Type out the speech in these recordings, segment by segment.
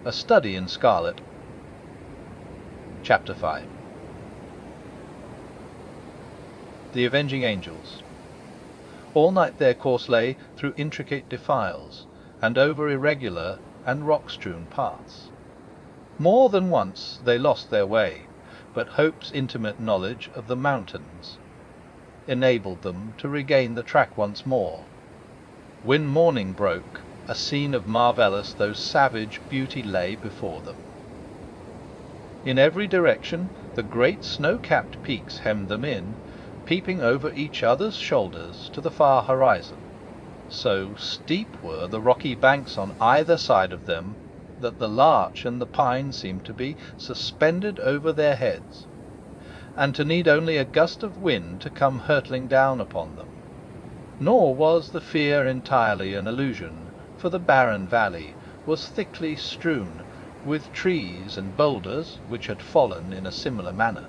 A Study in Scarlet. Chapter 5. The Avenging Angels. All night their course lay through intricate defiles, and over irregular and rock-strewn paths. More than once they lost their way, but Hope's intimate knowledge of the mountains enabled them to regain the track once more. When morning broke, a scene of marvellous though savage beauty lay before them. In every direction the great snow-capped peaks hemmed them in, peeping over each other's shoulders to the far horizon. So steep were the rocky banks on either side of them that the larch and the pine seemed to be suspended over their heads, and to need only a gust of wind to come hurtling down upon them. Nor was the fear entirely an illusion, for the barren valley was thickly strewn with trees and boulders which had fallen in a similar manner.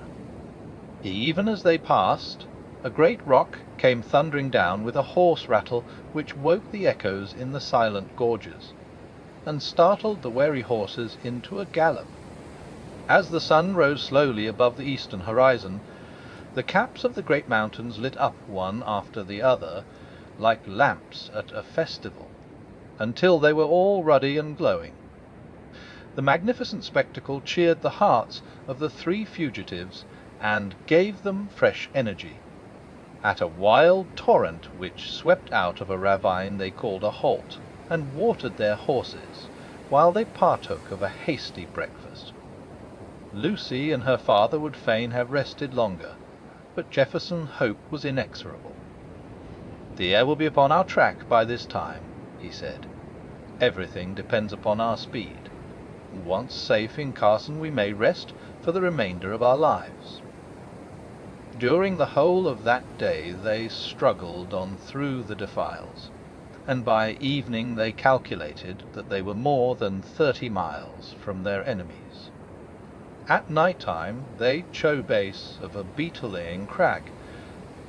Even as they passed, a great rock came thundering down with a hoarse rattle which woke the echoes in the silent gorges, and startled the wary horses into a gallop. As the sun rose slowly above the eastern horizon, the caps of the great mountains lit up one after the other, like lamps at a festival, until they were all ruddy and glowing. The magnificent spectacle cheered the hearts of the three fugitives, and gave them fresh energy. At a wild torrent which swept out of a ravine they called a halt, and watered their horses, while they partook of a hasty breakfast. Lucy and her father would fain have rested longer, but Jefferson Hope was inexorable. "The air will be upon our track by this time," he said. "Everything depends upon our speed. Once safe in Carson we may rest for the remainder of our lives." During the whole of that day they struggled on through the defiles, and by evening they calculated that they were more than 30 miles from their enemies. At night time they chose base of a beetle-laying crag,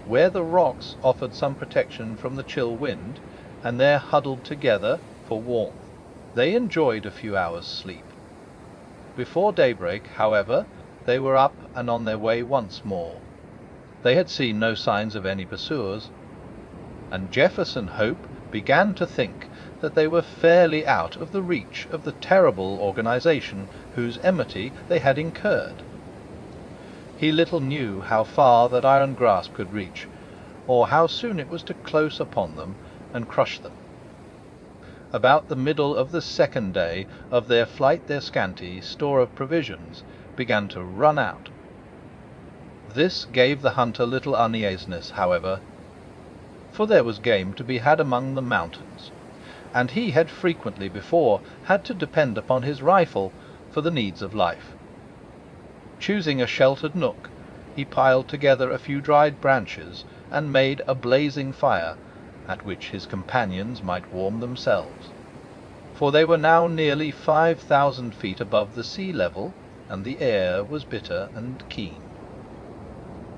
where the rocks offered some protection from the chill wind, and there huddled together for warmth. They enjoyed a few hours' sleep. Before daybreak, however, they were up and on their way once more. They had seen no signs of any pursuers, and Jefferson Hope began to think that they were fairly out of the reach of the terrible organization whose enmity they had incurred. He little knew how far that iron grasp could reach, or how soon it was to close upon them and crush them. About the middle of the second day of their flight their scanty store of provisions began to run out. This gave the hunter little uneasiness, however, for there was game to be had among the mountains, and he had frequently before had to depend upon his rifle for the needs of life. Choosing a sheltered nook, he piled together a few dried branches and made a blazing fire, at which his companions might warm themselves, for they were now nearly 5,000 feet above the sea level, and the air was bitter and keen.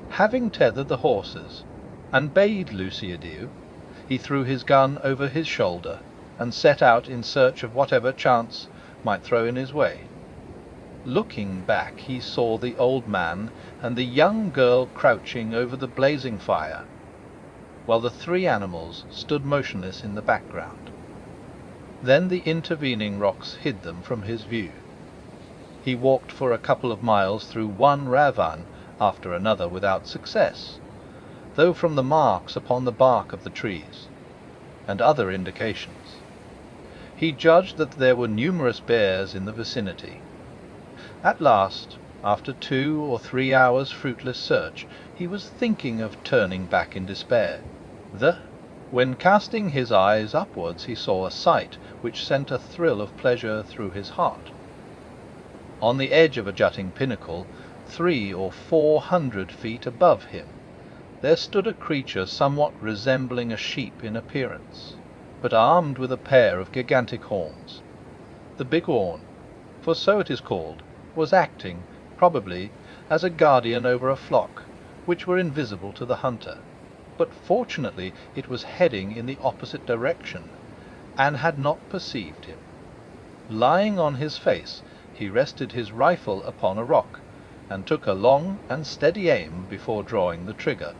Having tethered the horses and bade Lucy adieu, he threw his gun over his shoulder and set out in search of whatever chance might throw in his way. Looking back, he saw the old man and the young girl crouching over the blazing fire, while the three animals stood motionless in the background. Then the intervening rocks hid them from his view. He walked for a couple of miles through one ravine after another without success, though from the marks upon the bark of the trees, and other indications, he judged that there were numerous bears in the vicinity. At last, after 2 or 3 hours' fruitless search, he was thinking of turning back in despair, when casting his eyes upwards he saw a sight which sent a thrill of pleasure through his heart. On the edge of a jutting pinnacle, 300 or 400 feet above him, there stood a creature somewhat resembling a sheep in appearance, but armed with a pair of gigantic horns. The bighorn, for so it is called, was acting, probably, as a guardian over a flock, which were invisible to the hunter, but fortunately it was heading in the opposite direction, and had not perceived him. Lying on his face, he rested his rifle upon a rock, and took a long and steady aim before drawing the trigger.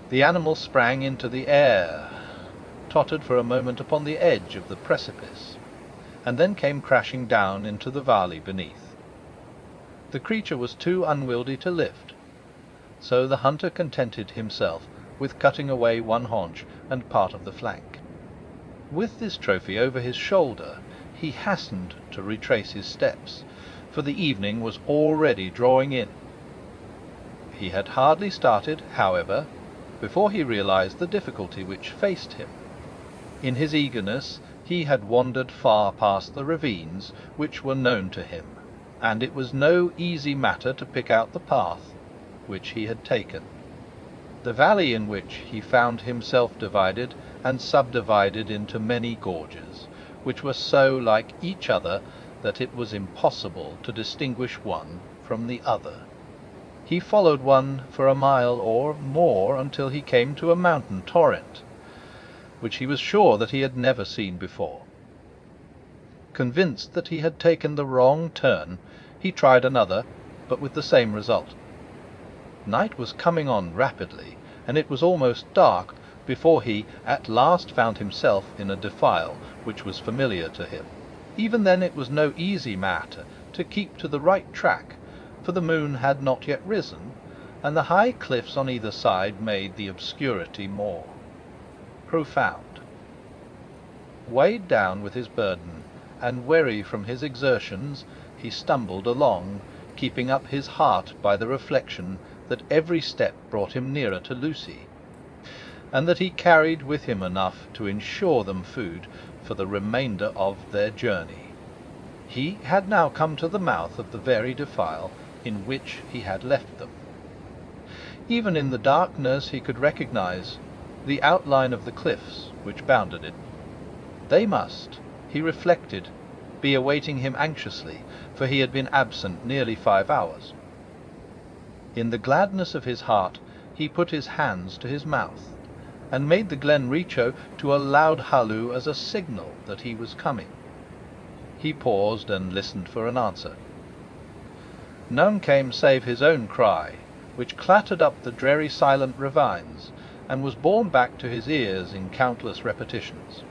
The animal sprang into the air, tottered for a moment upon the edge of the precipice, and then came crashing down into the valley beneath. The creature was too unwieldy to lift, so the hunter contented himself with cutting away one haunch and part of the flank. With this trophy over his shoulder, he hastened to retrace his steps, for the evening was already drawing in. He had hardly started, however, before he realized the difficulty which faced him. In his eagerness, he had wandered far past the ravines which were known to him, and it was no easy matter to pick out the path which he had taken. The valley in which he found himself divided and subdivided into many gorges, which were so like each other that it was impossible to distinguish one from the other. He followed one for a mile or more until he came to a mountain torrent, which he was sure that he had never seen before. Convinced that he had taken the wrong turn, he tried another, but with the same result. Night was coming on rapidly, and it was almost dark before he at last found himself in a defile which was familiar to him. Even then it was no easy matter to keep to the right track, for the moon had not yet risen, and the high cliffs on either side made the obscurity more profound. Weighed down with his burden, and weary from his exertions, he stumbled along, keeping up his heart by the reflection that every step brought him nearer to Lucy, and that he carried with him enough to ensure them food for the remainder of their journey. He had now come to the mouth of the very defile in which he had left them. Even in the darkness he could recognize the outline of the cliffs which bounded it. They must, he reflected, be awaiting him anxiously, for he had been absent nearly 5 hours. In the gladness of his heart he put his hands to his mouth, and made the glen reacho to a loud halloo as a signal that he was coming. He paused and listened for an answer. None came save his own cry, which clattered up the dreary silent ravines, and was borne back to his ears in countless repetitions.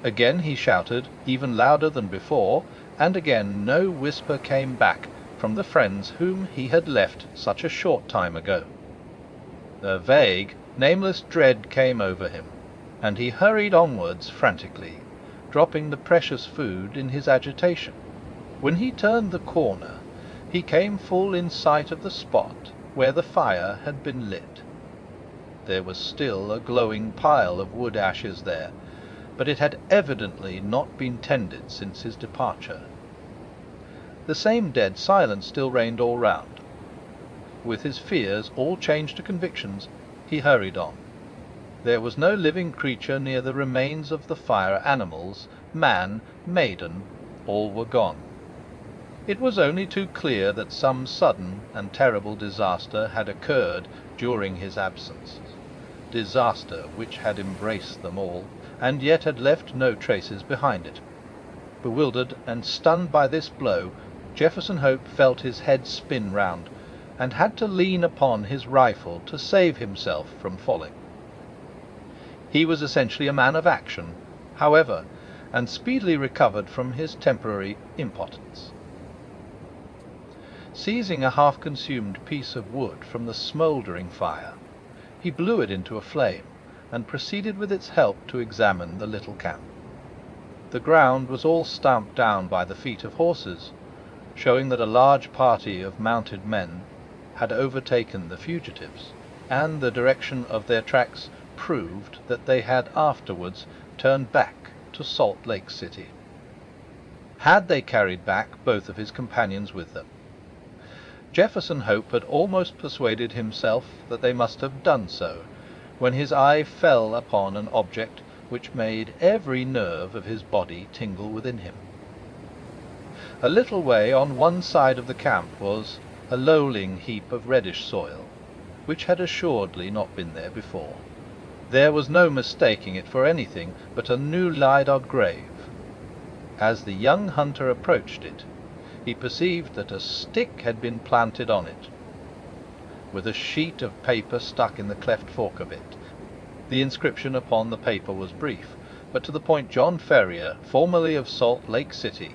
Again he shouted, even louder than before, and again no whisper came back from the friends whom he had left such a short time ago. A vague, nameless dread came over him, and he hurried onwards frantically, dropping the precious food in his agitation. When he turned the corner, he came full in sight of the spot where the fire had been lit. There was still a glowing pile of wood ashes there, but it had evidently not been tended since his departure. The same dead silence still reigned all round. With his fears all changed to convictions, he hurried on. There was no living creature near the remains of the fire. Animals, man, maiden, all were gone. It was only too clear that some sudden and terrible disaster had occurred during his absence, disaster which had embraced them all, and yet had left no traces behind it. Bewildered and stunned by this blow, Jefferson Hope felt his head spin round, and had to lean upon his rifle to save himself from falling. He was essentially a man of action, however, and speedily recovered from his temporary impotence. Seizing a half-consumed piece of wood from the smouldering fire, he blew it into a flame, and proceeded with its help to examine the little camp. The ground was all stamped down by the feet of horses, showing that a large party of mounted men had overtaken the fugitives, and the direction of their tracks proved that they had afterwards turned back to Salt Lake City. Had they carried back both of his companions with them? Jefferson Hope had almost persuaded himself that they must have done so, when his eye fell upon an object which made every nerve of his body tingle within him. A little way on one side of the camp was a lowling heap of reddish soil, which had assuredly not been there before. There was no mistaking it for anything but a new-laid grave. As the young hunter approached it, he perceived that a stick had been planted on it, with a sheet of paper stuck in the cleft fork of it. The inscription upon the paper was brief, but to the point: John Ferrier, formerly of Salt Lake City,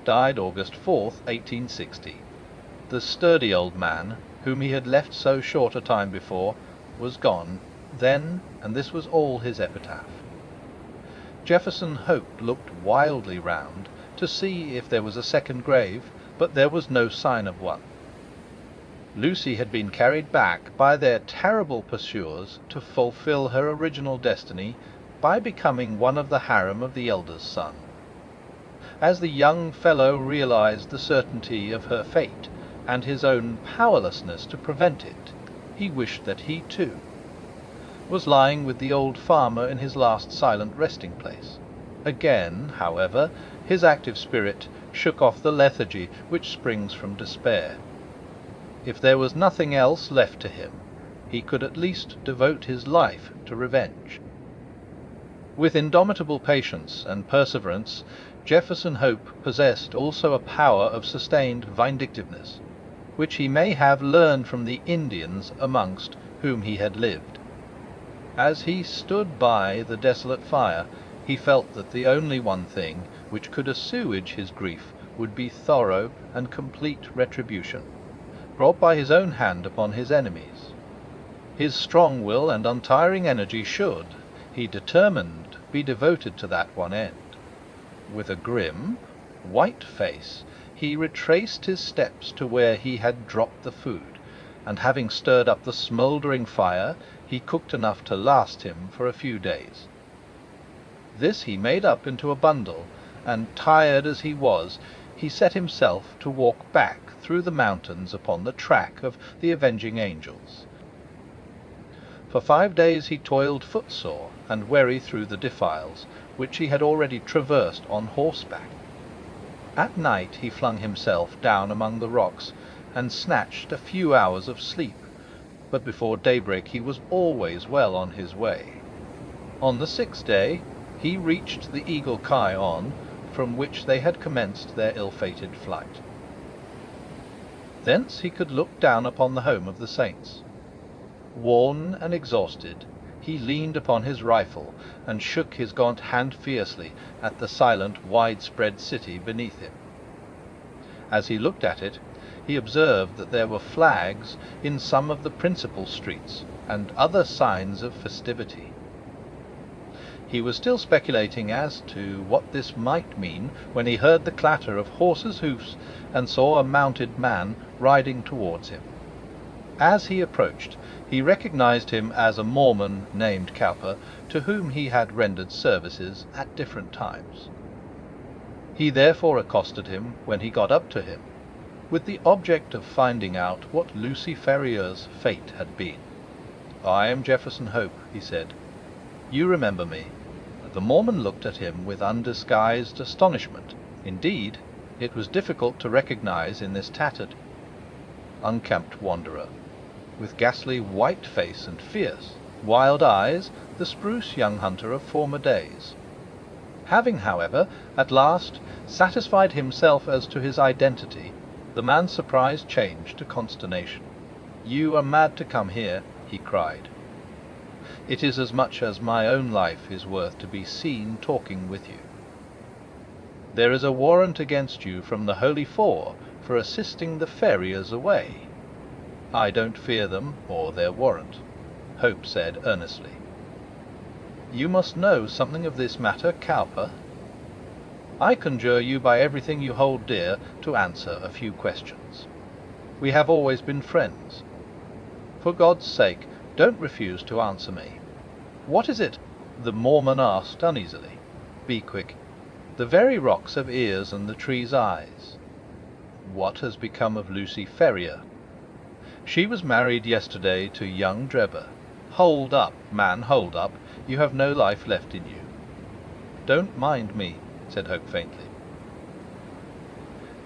died August 4th, 1860. The sturdy old man, whom he had left so short a time before, was gone then, and this was all his epitaph. Jefferson Hope looked wildly round to see if there was a second grave, but there was no sign of one. Lucy had been carried back by their terrible pursuers to fulfil her original destiny by becoming one of the harem of the eldest son. As the young fellow realized the certainty of her fate and his own powerlessness to prevent it, he wished that he, too, was lying with the old farmer in his last silent resting-place. Again, however, his active spirit shook off the lethargy which springs from despair. If there was nothing else left to him, he could at least devote his life to revenge. With indomitable patience and perseverance, Jefferson Hope possessed also a power of sustained vindictiveness, which he may have learned from the Indians amongst whom he had lived. As he stood by the desolate fire, he felt that the only one thing which could assuage his grief would be thorough and complete retribution, brought by his own hand upon his enemies. His strong will and untiring energy should, he determined, be devoted to that one end. With a grim, white face, he retraced his steps to where he had dropped the food, and having stirred up the smouldering fire, he cooked enough to last him for a few days. This he made up into a bundle, and, tired as he was, he set himself to walk back through the mountains upon the track of the avenging angels. For 5 days he toiled footsore and weary through the defiles, which he had already traversed on horseback. At night he flung himself down among the rocks and snatched a few hours of sleep, but before daybreak he was always well on his way. On the 6th day he reached the Eagle Cairn, from which they had commenced their ill-fated flight. Thence he could look down upon the home of the saints. Worn and exhausted, he leaned upon his rifle and shook his gaunt hand fiercely at the silent, widespread city beneath him. As he looked at it, he observed that there were flags in some of the principal streets, and other signs of festivity. He was still speculating as to what this might mean when he heard the clatter of horses' hoofs and saw a mounted man riding towards him. As he approached, he recognized him as a Mormon named Cowper, to whom he had rendered services at different times. He therefore accosted him when he got up to him, with the object of finding out what Lucy Ferrier's fate had been. "I am Jefferson Hope," he said. "You remember me?" The Mormon looked at him with undisguised astonishment. Indeed, it was difficult to recognize in this tattered, unkempt wanderer, with ghastly white face and fierce, wild eyes, the spruce young hunter of former days. Having, however, at last satisfied himself as to his identity, the man's surprise changed to consternation. "You are mad to come here," he cried. "It is as much as my own life is worth to be seen talking with you. There is a warrant against you from the Holy Four for assisting the Ferriers away." "I don't fear them or their warrant," Hope said earnestly. "You must know something of this matter, Cowper. I conjure you by everything you hold dear to answer a few questions. We have always been friends. For God's sake, don't refuse to answer me. What is it?" the Mormon asked uneasily. "Be quick. The very rocks have ears and the trees eyes." "What has become of Lucy Ferrier?" "She was married yesterday to young Drebber." "Hold up, man, hold up. You have no life left in you." "Don't mind me," said Hope faintly.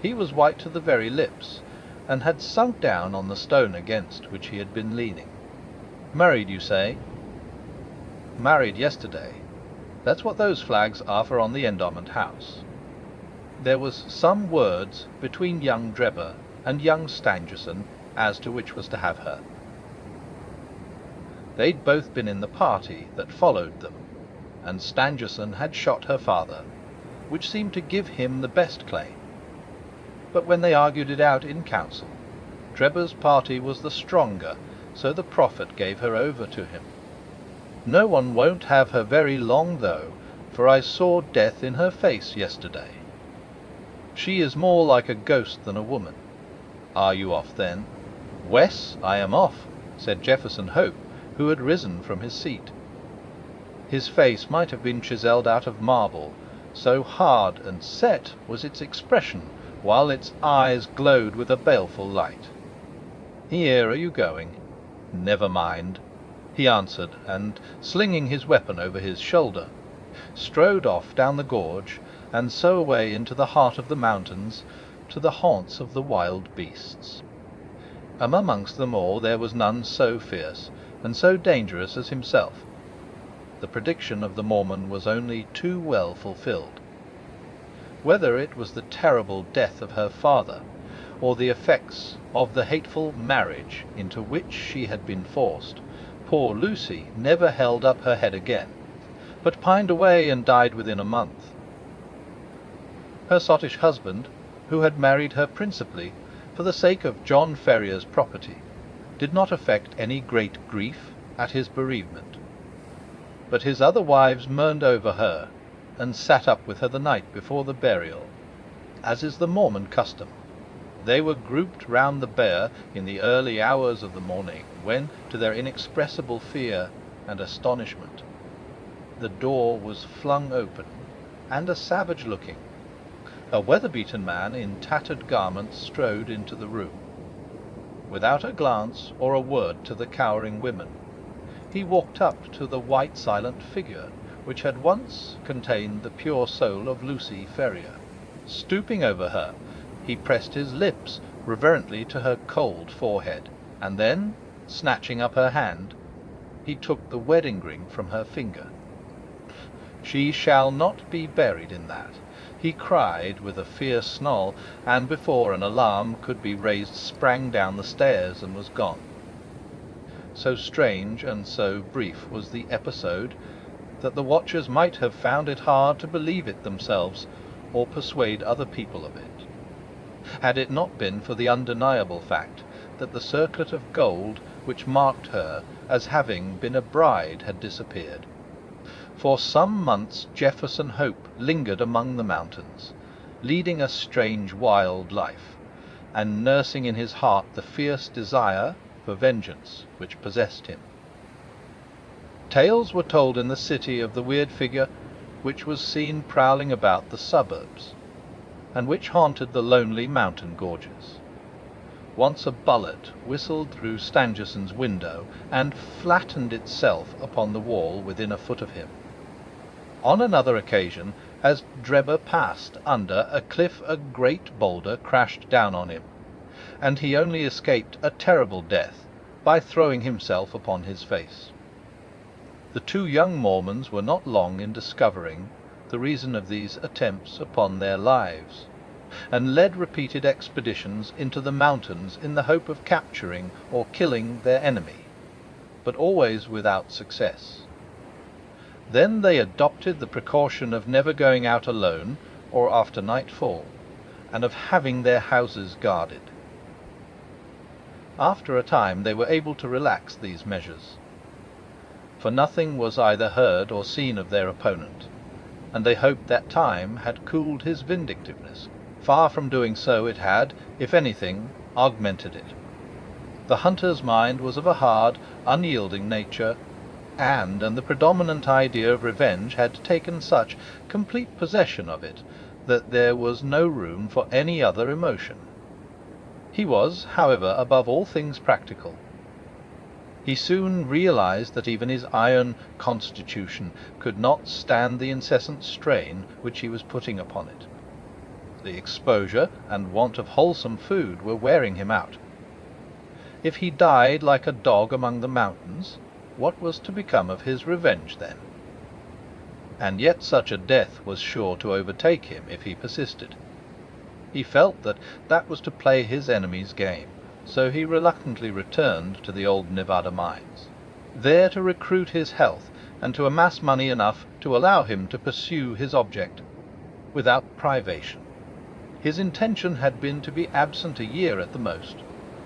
He was white to the very lips, and had sunk down on the stone against which he had been leaning. "Married, you say?" "Married yesterday. That's what those flags are for on the endowment house." There was some words between young Drebber and young Stangerson as to which was to have her. They'd both been in the party that followed them, and Stangerson had shot her father, which seemed to give him the best claim. But when they argued it out in council, Drebber's party was the stronger, so the prophet gave her over to him. No one won't have her very long, though, for I saw death in her face yesterday. She is more like a ghost than a woman. Are you off, then? Wes, I am off, said Jefferson Hope, who had risen from his seat. His face might have been chiselled out of marble, so hard and set was its expression, while its eyes glowed with a baleful light. Here are you going? Never mind, he answered, and, slinging his weapon over his shoulder, strode off down the gorge, and so away into the heart of the mountains, to the haunts of the wild beasts. Amongst them all there was none so fierce and so dangerous as himself. The prediction of the Mormon was only too well fulfilled. Whether it was the terrible death of her father, or the effects of the hateful marriage into which she had been forced, poor Lucy never held up her head again, but pined away and died within a month. Her sottish husband, who had married her principally for the sake of John Ferrier's property, did not affect any great grief at his bereavement. But his other wives mourned over her, and sat up with her the night before the burial, as is the Mormon custom. They were grouped round the bier in the early hours of the morning, when, to their inexpressible fear and astonishment, the door was flung open, and a savage-looking, a weather-beaten man in tattered garments strode into the room. Without a glance or a word to the cowering women, he walked up to the white silent figure which had once contained the pure soul of Lucy Ferrier. Stooping over her, he pressed his lips reverently to her cold forehead, and then, snatching up her hand, he took the wedding ring from her finger. "She shall not be buried in that," he cried with a fierce snarl, and before an alarm could be raised sprang down the stairs and was gone. So strange and so brief was the episode that the watchers might have found it hard to believe it themselves or persuade other people of it, had it not been for the undeniable fact that the circlet of gold which marked her as having been a bride had disappeared. For some months Jefferson Hope lingered among the mountains, leading a strange wild life, and nursing in his heart the fierce desire for vengeance which possessed him. Tales were told in the city of the weird figure which was seen prowling about the suburbs, and which haunted the lonely mountain gorges. Once a bullet whistled through Stangerson's window, and flattened itself upon the wall within a foot of him. On another occasion, as Drebber passed under a cliff, a great boulder crashed down on him, and he only escaped a terrible death by throwing himself upon his face. The two young Mormons were not long in discovering the reason of these attempts upon their lives, and led repeated expeditions into the mountains in the hope of capturing or killing their enemy, but always without success. Then they adopted the precaution of never going out alone or after nightfall, and of having their houses guarded. After a time they were able to relax these measures, for nothing was either heard or seen of their opponent, and they hoped that time had cooled his vindictiveness. Far from doing so, it had, if anything, augmented it. The hunter's mind was of a hard, unyielding nature, and the predominant idea of revenge had taken such complete possession of it that there was no room for any other emotion. He was, however, above all things practical. He soon realized that even his iron constitution could not stand the incessant strain which he was putting upon it. The exposure and want of wholesome food were wearing him out. If he died like a dog among the mountains, what was to become of his revenge then? And yet such a death was sure to overtake him if he persisted. He felt that that was to play his enemy's game, so he reluctantly returned to the old Nevada mines, there to recruit his health and to amass money enough to allow him to pursue his object without privation. His intention had been to be absent a year at the most,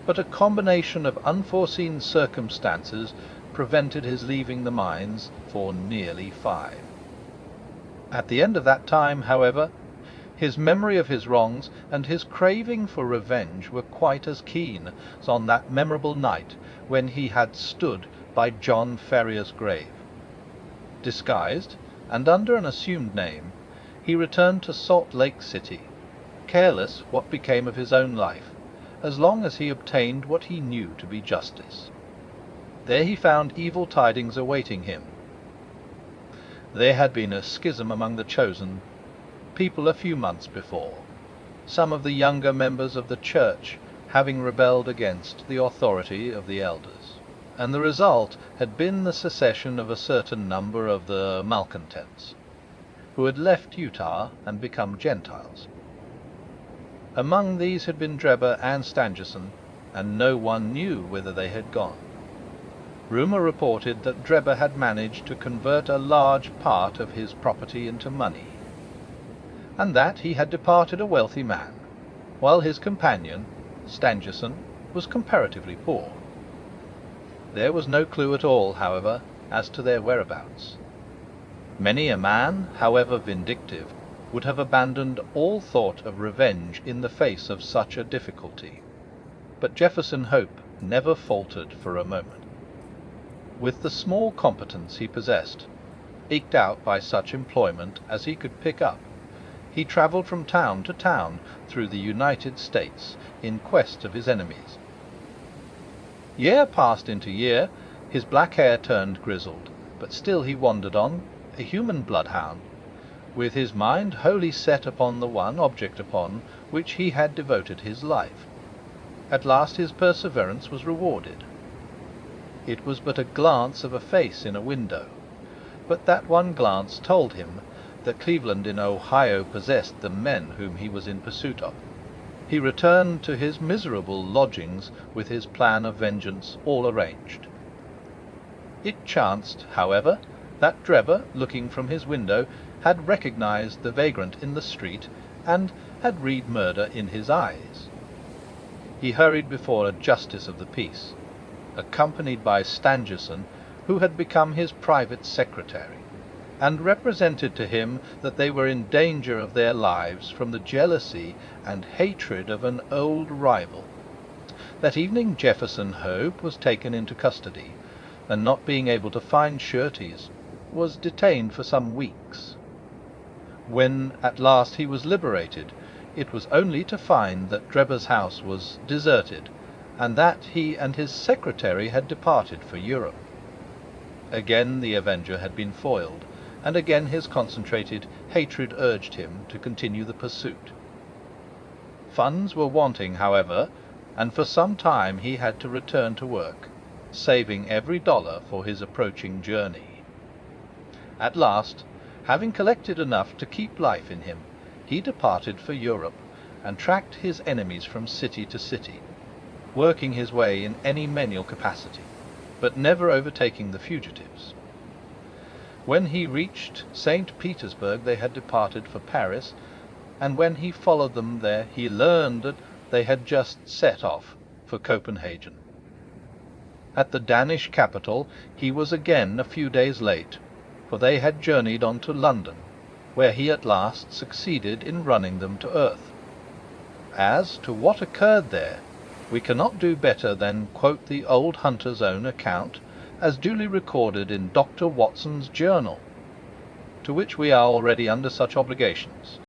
but a combination of unforeseen circumstances prevented his leaving the mines for nearly 5. At the end of that time, however, his memory of his wrongs and his craving for revenge were quite as keen as on that memorable night when he had stood by John Ferriar's grave. Disguised, and under an assumed name, he returned to Salt Lake City, careless what became of his own life, as long as he obtained what he knew to be justice. There he found evil tidings awaiting him. There had been a schism among the chosen people a few months before, some of the younger members of the church having rebelled against the authority of the elders, and the result had been the secession of a certain number of the malcontents, who had left Utah and become Gentiles. Among these had been Drebber and Stangerson, and no one knew whither they had gone. Rumour reported that Drebber had managed to convert a large part of his property into money, and that he had departed a wealthy man, while his companion, Stangerson, was comparatively poor. There was no clue at all, however, as to their whereabouts. Many a man, however vindictive, would have abandoned all thought of revenge in the face of such a difficulty, but Jefferson Hope never faltered for a moment. With the small competence he possessed, eked out by such employment as he could pick up, he travelled from town to town through the United States in quest of his enemies. Year passed into year, his black hair turned grizzled, but still he wandered on, a human bloodhound, with his mind wholly set upon the one object upon which he had devoted his life. At last his perseverance was rewarded. It was but a glance of a face in a window, but that one glance told him that Cleveland in Ohio possessed the men whom he was in pursuit of. He returned to his miserable lodgings with his plan of vengeance all arranged. It chanced, however, that Drebber, looking from his window, had recognized the vagrant in the street, and had read murder in his eyes. He hurried before a justice of the peace, accompanied by Stangerson, who had become his private secretary, and represented to him that they were in danger of their lives from the jealousy and hatred of an old rival. That evening Jefferson Hope was taken into custody, and not being able to find sureties, was detained for some weeks. When at last he was liberated, it was only to find that Drebber's house was deserted, and that he and his secretary had departed for Europe. Again the avenger had been foiled, and again his concentrated hatred urged him to continue the pursuit. Funds were wanting, however, and for some time he had to return to work, saving every dollar for his approaching journey. At last, having collected enough to keep life in him, he departed for Europe, and tracked his enemies from city to city, working his way in any menial capacity, but never overtaking the fugitives. When he reached St. Petersburg they had departed for Paris, and when he followed them there he learned that they had just set off for Copenhagen. At the Danish capital he was again a few days late, for they had journeyed on to London, where he at last succeeded in running them to earth. As to what occurred there, we cannot do better than quote the old hunter's own account, as duly recorded in Dr. Watson's journal, to which we are already under such obligations.